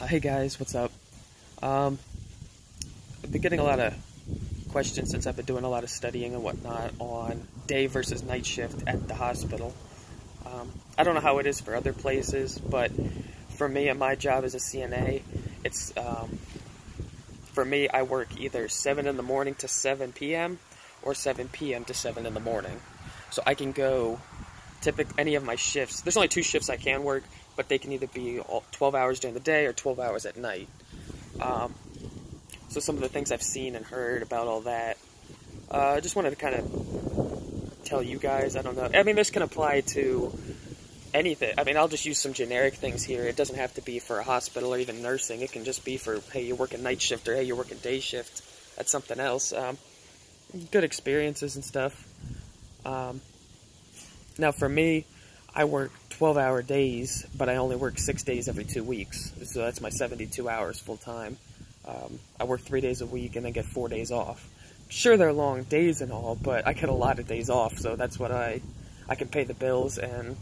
Hey guys, what's up? I've been getting a lot of questions since I've been doing a lot of studying and whatnot on day versus night shift at the hospital. I don't know how it is for other places, but for me and my job as a CNA, it's for me, I work either 7 in the morning to 7 p.m. or 7 p.m. to 7 in the morning. So I can go any of my shifts. There's only 2 shifts I can work, but they can either be 12 hours during the day or 12 hours at night. So some of the things I've seen and heard about all that, I just wanted to kind of tell you guys. I don't know. I mean, this can apply to anything. I mean, I'll just use some generic things here. It doesn't have to be for a hospital or even nursing. It can just be for, hey, you're working night shift, or hey, you're working day shift. That's something else. Good experiences and stuff. Now, for me, I work 12-hour days, but I only work 6 days every 2 weeks. So that's my 72 hours full-time. I work 3 days a week and then get 4 days off. Sure, they're long days and all, but I get a lot of days off, so that's what I can pay the bills, and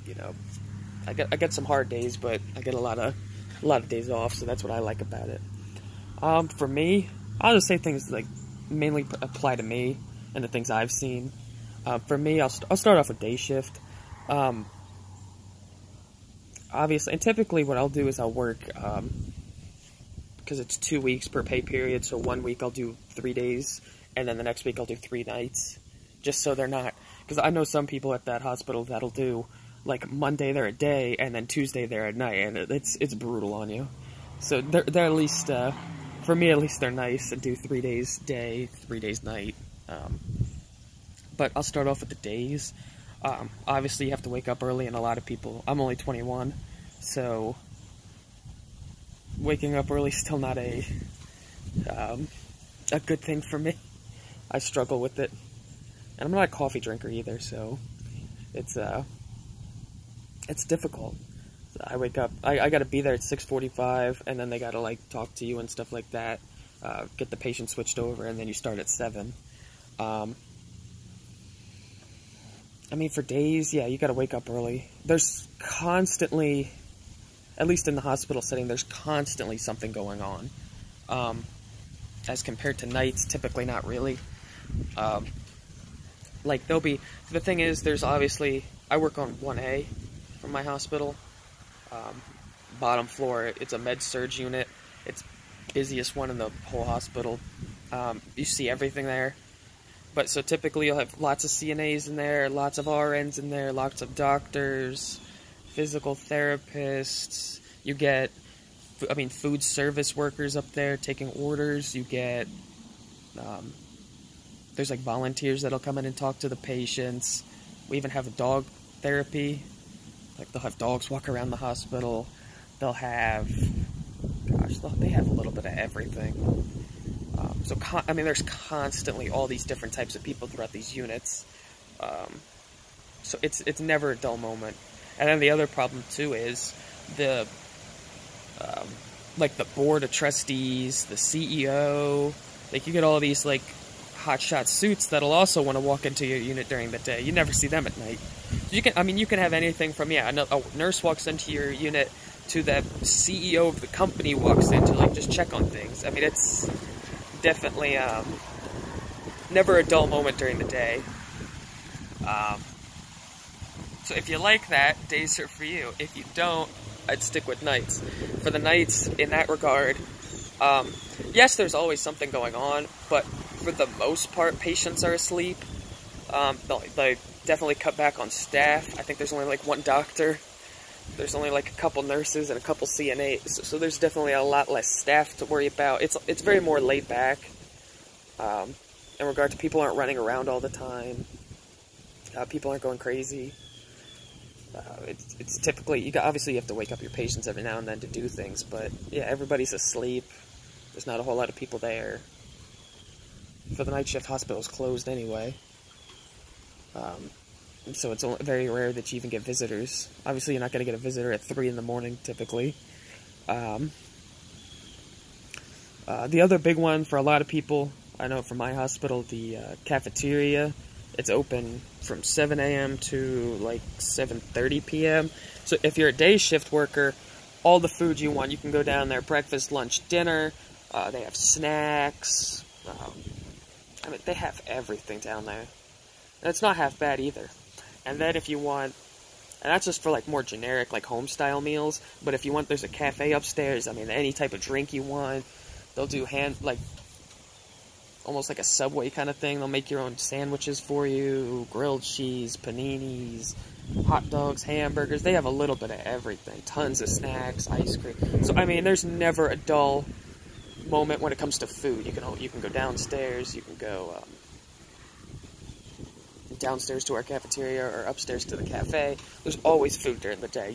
you know, I get some hard days, but I get a lot of days off, so that's what I like about it. For me, I'll just say things like mainly apply to me and the things I've seen. For me, I'll start off with day shift. Obviously, and typically what I'll do is I'll work, because it's 2 weeks per pay period, so 1 week I'll do 3 days, and then the next week I'll do 3 nights, just so they're not, because I know some people at that hospital that'll do, like, Monday they're a day, and then Tuesday they're at night, and it's brutal on you. So they're at least, for me at least, they're nice and do 3 days day, 3 days night. But I'll start off with the days. Obviously you have to wake up early, and a lot of people, I'm only 21, so waking up early is still not a good thing for me. I struggle with it, and I'm not a coffee drinker either, so it's difficult. I wake up, I gotta be there at 6:45, and then they gotta, like, talk to you and stuff like that, get the patient switched over, and then you start at 7. I mean, for days, yeah, you gotta wake up early. There's constantly, at least in the hospital setting, there's constantly something going on. As compared to nights, typically not really. Like, the thing is, there's obviously, I work on 1A from my hospital. Bottom floor, it's a med-surg unit. It's busiest one in the whole hospital. You see everything there. But so typically you'll have lots of CNAs in there, lots of RNs in there, lots of doctors, physical therapists. You get, I mean, food service workers up there taking orders. You get, there's like volunteers that'll come in and talk to the patients. We even have a dog therapy. Like, they'll have dogs walk around the hospital. They'll have, gosh, they have a little bit of everything. So, I mean, there's constantly all these different types of people throughout these units. So it's never a dull moment. And then the other problem, too, is like, the board of trustees, the CEO, like, you get all these, like, hotshot suits that'll also want to walk into your unit during the day. You never see them at night. You can have anything from, yeah, a nurse walks into your unit to the CEO of the company walks in to, like, just check on things. I mean, it's definitely never a dull moment during the day. So if you like that, days are for you. If you don't, I'd stick with nights. For the nights, in that regard, yes, there's always something going on, but for the most part, patients are asleep. They definitely cut back on staff. I think there's only like 1 doctor. There's only like a couple nurses and a couple CNAs, so there's definitely a lot less staff to worry about. It's very more laid back. In regard to, people aren't running around all the time. People aren't going crazy. It's typically, obviously you have to wake up your patients every now and then to do things, but yeah, everybody's asleep. There's not a whole lot of people there. For the night shift, hospital's closed anyway. So it's very rare that you even get visitors. Obviously, you're not going to get a visitor at 3 in the morning, typically. The other big one for a lot of people, I know from my hospital, the cafeteria It's open from 7 a.m. to like 7:30 p.m. So if you're a day shift worker, all the food you want, you can go down there, breakfast, lunch, dinner. They have snacks. I mean, they have everything down there. And it's not half bad either. And then if you want, and that's just for like more generic, like home style meals, but if you want, there's a cafe upstairs. I mean, any type of drink you want. They'll do almost like a Subway kind of thing. They'll make your own sandwiches for you, grilled cheese, paninis, hot dogs, hamburgers. They have a little bit of everything. Tons of snacks, ice cream. So, I mean, there's never a dull moment when it comes to food. You can go downstairs, you can go downstairs to our cafeteria or upstairs to the cafe. There's always food during the day.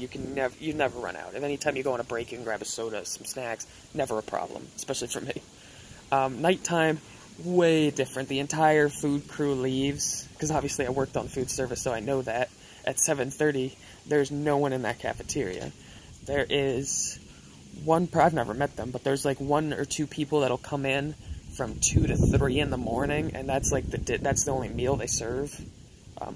You never run out. And anytime you go on a break, you can grab a soda, some snacks. Never a problem, especially for me. Nighttime, way different. The entire food crew leaves, because obviously I worked on food service, so I know that. At 7:30, there's no one in that cafeteria. There is I've never met them, but there's like 1 or 2 people that'll come in from 2 to 3 in the morning, and that's like that's the only meal they serve.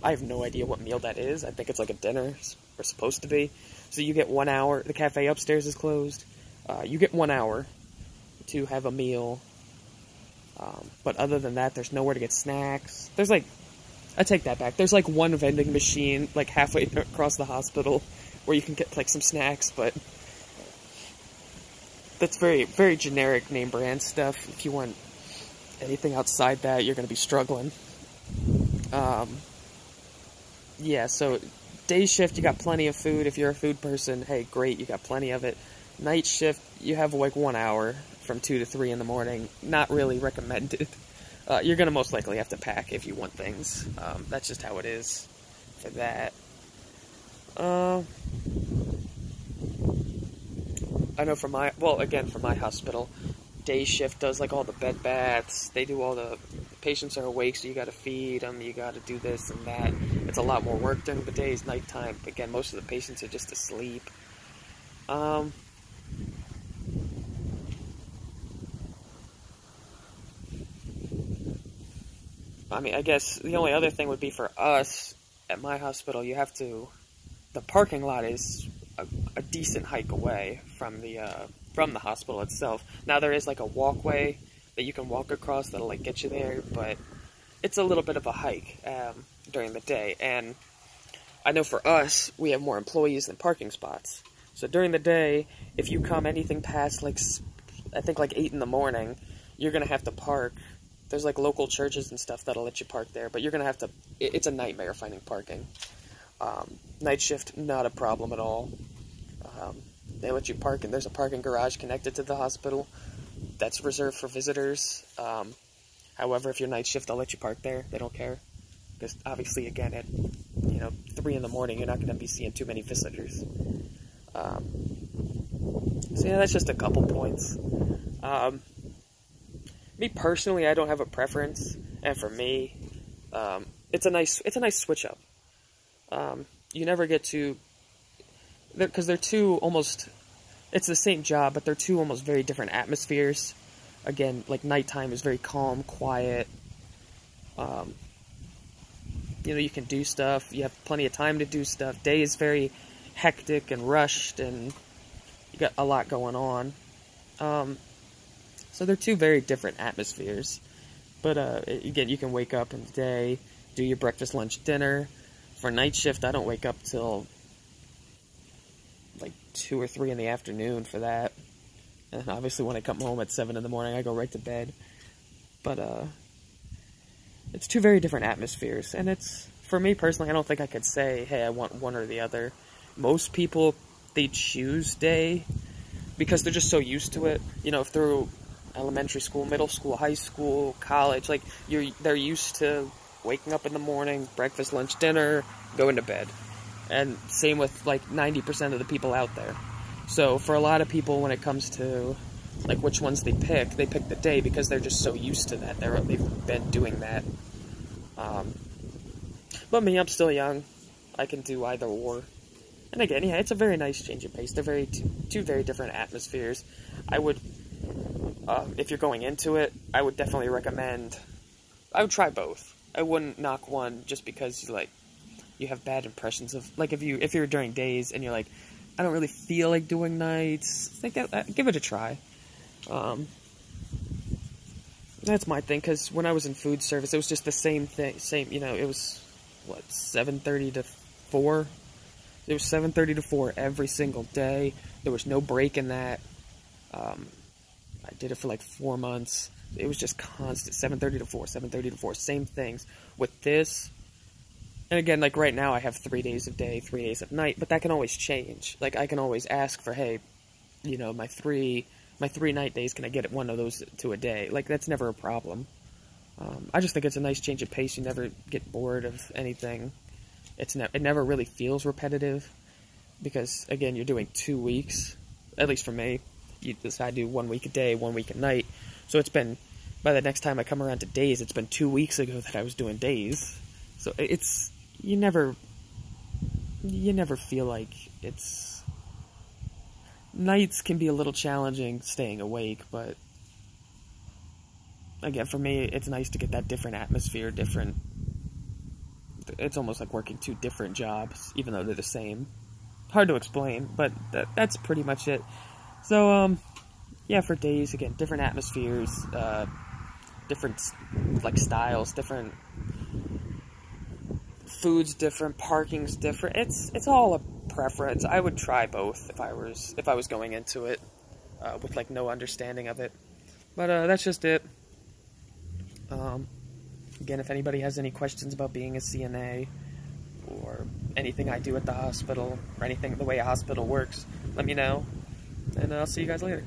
I have no idea what meal that is. I think it's like a dinner, or supposed to be. So you get 1 hour. The cafe upstairs is closed. You get 1 hour to have a meal. But other than that, there's nowhere to get snacks. There's like, I take that back. There's like one vending machine like halfway across the hospital where you can get like some snacks, but that's very, very generic name brand stuff. If you want anything outside that, you're going to be struggling. Yeah, so day shift, you got plenty of food. If you're a food person, hey, great, you got plenty of it. Night shift, you have like 1 hour from 2 to 3 in the morning. Not really recommended. You're going to most likely have to pack if you want things. That's just how it is for that. I know for my hospital, day shift does like all the bed baths. They do all the patients are awake, so you got to feed them, you got to do this and that. It's a lot more work during the days. Nighttime, again, most of the patients are just asleep. I mean, I guess the only other thing would be for us at my hospital, the parking lot is a decent hike away from the hospital itself. Now there is like a walkway that you can walk across that'll like get you there, but it's a little bit of a hike during the day. And I know for us, we have more employees than parking spots. So during the day, if you come anything past like, I think like 8 in the morning, you're gonna have to park. There's like local churches and stuff that'll let you park there, but you're gonna have to, it's a nightmare finding parking. Night shift, not a problem at all. They let you park, and there's a parking garage connected to the hospital that's reserved for visitors. However, if you're night shift, they'll let you park there. They don't care. Because obviously, again, at 3 in the morning, you're not going to be seeing too many visitors. So yeah, that's just a couple points. Me personally, I don't have a preference, and for me, it's a nice switch up. You never get to, because they're two almost, it's the same job, but they're two almost very different atmospheres. Again, like nighttime is very calm, quiet. You can do stuff. You have plenty of time to do stuff. Day is very hectic and rushed, and you got a lot going on. So they're two very different atmospheres. But again, you can wake up in the day, do your breakfast, lunch, dinner. For night shift, I don't wake up till like 2 or 3 in the afternoon for that. And obviously when I come home at 7 in the morning, I go right to bed. But it's two very different atmospheres. And it's, for me personally, I don't think I could say, hey, I want one or the other. Most people, they choose day because they're just so used to it. Through elementary school, middle school, high school, college, like they're used to waking up in the morning, breakfast, lunch, dinner, going to bed. And same with like 90% of the people out there. So for a lot of people, when it comes to like which ones they pick the day because they're just so used to that. They've been doing that. But me, I'm still young. I can do either or. And again, yeah, it's a very nice change of pace. They're two very different atmospheres. I would, if you're going into it, I would definitely recommend, I would try both. I wouldn't knock one just because you have bad impressions of, like, if you're during days and you're like, I don't really feel like doing nights, give it a try. That's my thing, because when I was in food service, it was just the same thing, it was, 7:30 to 4? It was 7:30 to 4 every single day. There was no break in that. I did it for like 4 months. It was just constant, 7:30 to 4, 7:30 to 4, same things. With this, and again, like right now I have 3 days of day, 3 days of night, but that can always change. Like, I can always ask for, hey, my three night days, can I get one of those to a day? Like, that's never a problem. I just think it's a nice change of pace. You never get bored of anything. It never really feels repetitive, because, again, you're doing 2 weeks, at least for me. You decide to do 1 week a day, 1 week a night. So it's been, by the next time I come around to days, it's been 2 weeks ago that I was doing days. So you never feel like it's... Nights can be a little challenging staying awake, but again, for me, it's nice to get that different atmosphere, it's almost like working 2 different jobs, even though they're the same. Hard to explain, but that's pretty much it. So, yeah, for days, again, different atmospheres, different, like, styles, different food's different, parking's different. It's all a preference. I would try both if I was going into it with, like, no understanding of it. But that's just it. Again, if anybody has any questions about being a CNA or anything I do at the hospital or anything the way a hospital works, let me know, and I'll see you guys later.